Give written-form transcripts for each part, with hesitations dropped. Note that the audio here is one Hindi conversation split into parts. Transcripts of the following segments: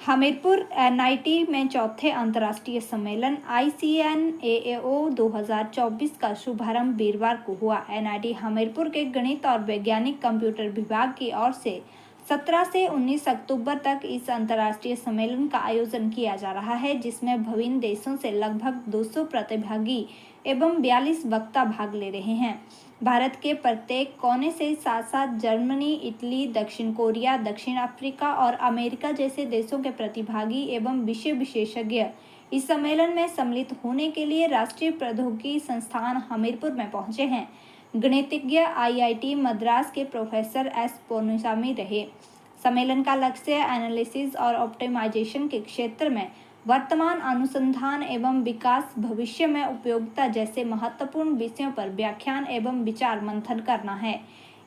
हमीरपुर एनआईटी में चौथे अंतर्राष्ट्रीय सम्मेलन ICNAAO 2024 का शुभारंभ वीरवार को हुआ। एनआईटी हमीरपुर के गणित और वैज्ञानिक कंप्यूटर विभाग की ओर से 17 से 19 अक्टूबर तक इस अंतर्राष्ट्रीय सम्मेलन का आयोजन किया जा रहा है, जिसमें विभिन्न देशों से लगभग 200 प्रतिभागी एवं 42 वक्ता भाग ले रहे हैं। भारत के प्रत्येक कोने से साथ साथ जर्मनी, इटली, दक्षिण कोरिया, दक्षिण अफ्रीका और अमेरिका जैसे देशों के प्रतिभागी एवं विषय विशेषज्ञ इस सम्मेलन में सम्मिलित होने के लिए राष्ट्रीय प्रौद्योगिकी संस्थान हमीरपुर में पहुंचे हैं। गणितज्ञ IIT मद्रास के प्रोफेसर S पोनुसामी रहे। सम्मेलन का लक्ष्य एनालिसिस और ऑप्टिमाइजेशन के क्षेत्र में वर्तमान अनुसंधान एवं विकास, भविष्य में उपयोगिता जैसे महत्वपूर्ण विषयों पर व्याख्यान एवं विचार मंथन करना है।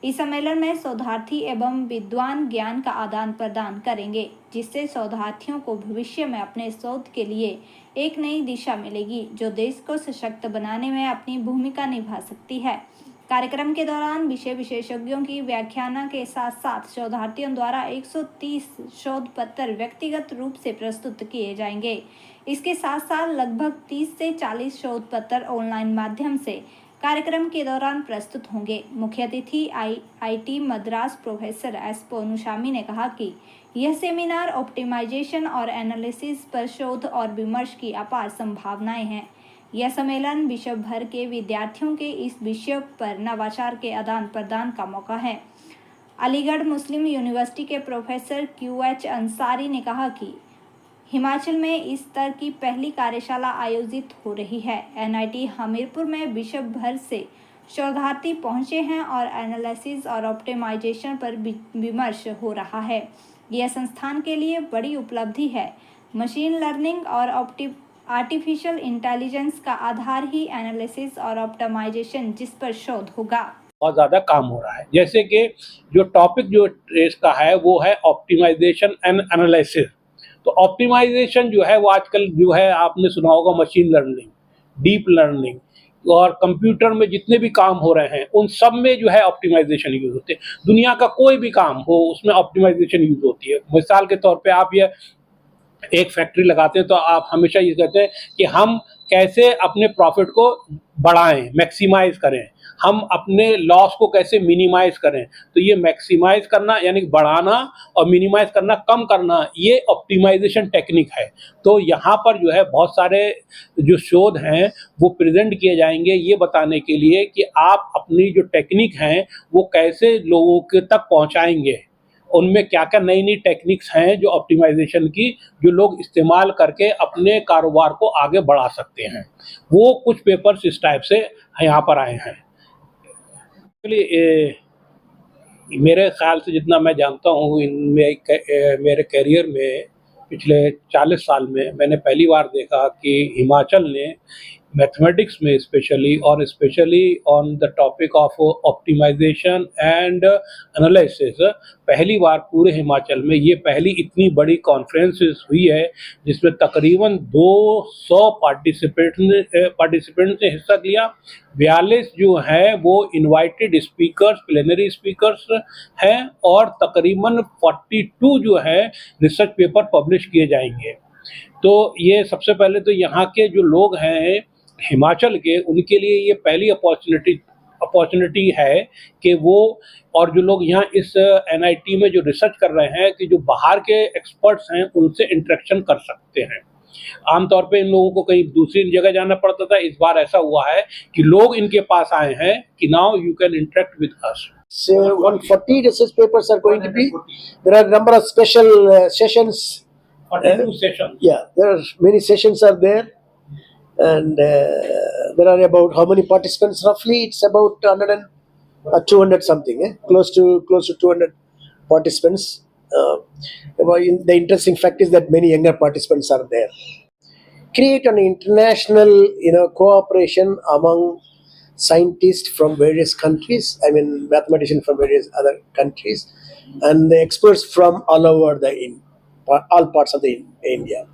इस सम्मेलन में शोधार्थी एवं विद्वान ज्ञान का आदान प्रदान करेंगे, जिससे शोधार्थियों को भविष्य में अपने शोध के लिए एक नई दिशा मिलेगी, जो देश को सशक्त बनाने में अपनी भूमिका निभा सकती है। कार्यक्रम के दौरान विषय विशेषज्ञों की व्याख्यान के साथ साथ शोधार्थियों द्वारा 130 शोध पत्र व्यक्तिगत रूप से प्रस्तुत किए जाएंगे। इसके साथ साथ लगभग 30 से 40 शोध पत्र ऑनलाइन माध्यम से कार्यक्रम के दौरान प्रस्तुत होंगे। मुख्य अतिथि IIT Madras professor S Ponnusamy ने कहा कि यह सेमिनार ऑप्टिमाइजेशन और एनालिसिस पर शोध और विमर्श की अपार संभावनाएं हैं। यह सम्मेलन विश्व भर के विद्यार्थियों के इस विषय पर नवाचार के आदान प्रदान का मौका है। अलीगढ़ मुस्लिम यूनिवर्सिटी के प्रोफेसर QH अंसारी ने कहा कि हिमाचल में इस स्तर की पहली कार्यशाला आयोजित हो रही है। NIT हमीरपुर में विश्व भर से शोधार्थी पहुंचे हैं और एनालिसिस और ऑप्टिमाइजेशन पर विमर्श हो रहा है। यह संस्थान के लिए बड़ी उपलब्धि है। मशीन लर्निंग और आर्टिफिशियल इंटेलिजेंस का आधार ही एनालिसिस और ऑप्टिमाइजेशन, जिस पर शोध होगा। बहुत ज़्यादा काम हो रहा है। जैसे कि जो टॉपिक जो इसका है वो है ऑप्टिमाइजेशन एंड एनालिसिस। तो ऑप्टिमाइजेशन जो है वो आजकल जो है आपने सुना होगा मशीन लर्निंग, डीप लर्निंग और कंप्यूटर में जितने भी काम हो रहे हैं उन सब में जो है ऑप्टिमाइजेशन यूज होते हैं। दुनिया का कोई भी काम हो उसमें ऑप्टिमाइजेशन यूज होती है। मिसाल के तौर पे आप ये एक फैक्ट्री लगाते हैं तो आप हमेशा ये कहते हैं कि हम कैसे अपने प्रॉफिट को बढ़ाएं, मैक्सिमाइज करें, हम अपने लॉस को कैसे मिनिमाइज करें। तो ये मैक्सिमाइज करना यानी बढ़ाना और मिनिमाइज करना, कम करना, ये ऑप्टिमाइजेशन टेक्निक है। तो यहाँ पर जो है बहुत सारे जो शोध हैं वो प्रेजेंट किए जाएंगे ये बताने के लिए कि आप अपनी जो टेक्निक हैं वो कैसे लोगों के तक पहुँचाएंगे, उनमें क्या क्या नई नई टेक्निक्स हैं जो ऑप्टिमाइजेशन की, जो लोग इस्तेमाल करके अपने कारोबार को आगे बढ़ा सकते हैं। वो कुछ पेपर्स इस टाइप से यहाँ पर आए हैं। मेरे ख्याल से जितना मैं जानता हूँ इनमें मेरे करियर में पिछले 40 साल में मैंने पहली बार देखा कि हिमाचल ने मैथमेटिक्स में specially on the topic of optimisation and analysis पहली बार पूरे हिमाचल में ये पहली इतनी बड़ी कॉन्फ्रेंसेस हुई है जिसमें तकरीबन 200 पार्टिसिपेंट ने हिस्सा लिया। 42 जो हैं वो इनवाइटेड स्पीकर्स, प्लेनरी स्पीकर्स हैं और तकरीबन 42 जो है रिसर्च पेपर पब्लिश किए जाएंगे। तो ये सबसे पहले तो यहाँ के जो लोग हैं हिमाचल के, उनके लिए ये पहली अपॉर्चुनिटी है कि वो और जो लोग यहाँ इस NIT में जो रिसर्च कर रहे हैं कि जो बाहर के एक्सपर्ट्स हैं उनसे इंटरेक्शन कर सकते हैं। आमतौर पे इन लोगों को कहीं दूसरी जगह जाना पड़ता था, इस बार ऐसा हुआ है कि लोग इनके पास आए हैं कि now you can interact with us. So 140 research papers are going to be. There are a number of special sessions. 42 sessions. Yeah, there are many sessions are there, and there are about how many participants? Roughly, it's about 100 and 200 something. Close to 200 participants. The interesting fact is that many younger participants are there. Create an international, cooperation among scientists from various countries. I mean, mathematicians from various other countries, and the experts from all over all parts of the India.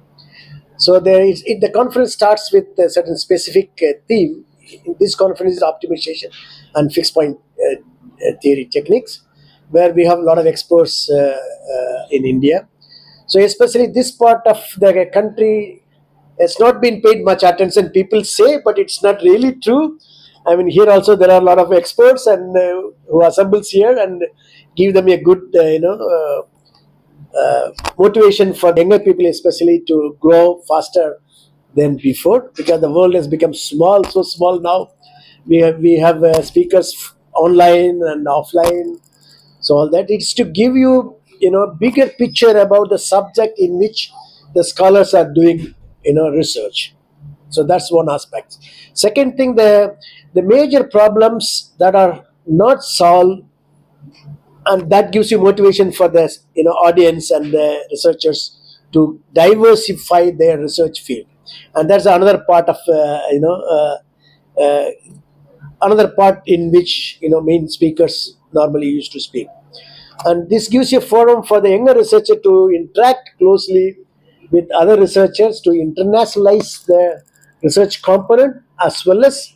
So the conference starts with a certain specific theme. This conference is optimization and fixed point theory techniques, where we have a lot of experts in India. So especially this part of the country has not been paid much attention. People say, but it's not really true. I mean, here also there are a lot of experts and who assembles here and give them a good, motivation for younger people, especially to grow faster than before, because the world has become small, so small now. We have speakers online and offline, so all that it's to give you bigger picture about the subject in which the scholars are doing research. So that's one aspect. Second thing, the major problems that are not solved, and that gives you motivation for the audience and the researchers to diversify their research field. And that's another part of another part in which main speakers normally used to speak. And this gives you a forum for the younger researcher to interact closely with other researchers, to internationalize the research component as well as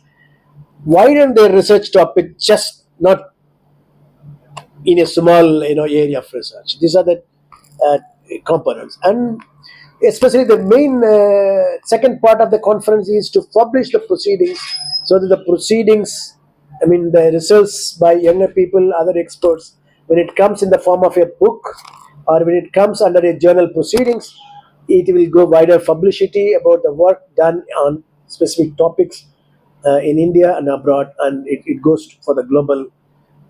widen their research topic, just not in a small area of research. These are the components. And especially the main second part of the conference is to publish the proceedings, so that the proceedings, I mean the results by younger people, other experts, when it comes in the form of a book or when it comes under a journal proceedings, it will go wider publicity about the work done on specific topics in India and abroad, and it goes for the global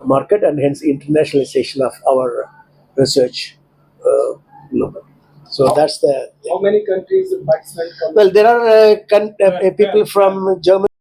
market, and hence internationalization of our research globally. So that's the thing. How many countries participate? Well, there are people from Germany.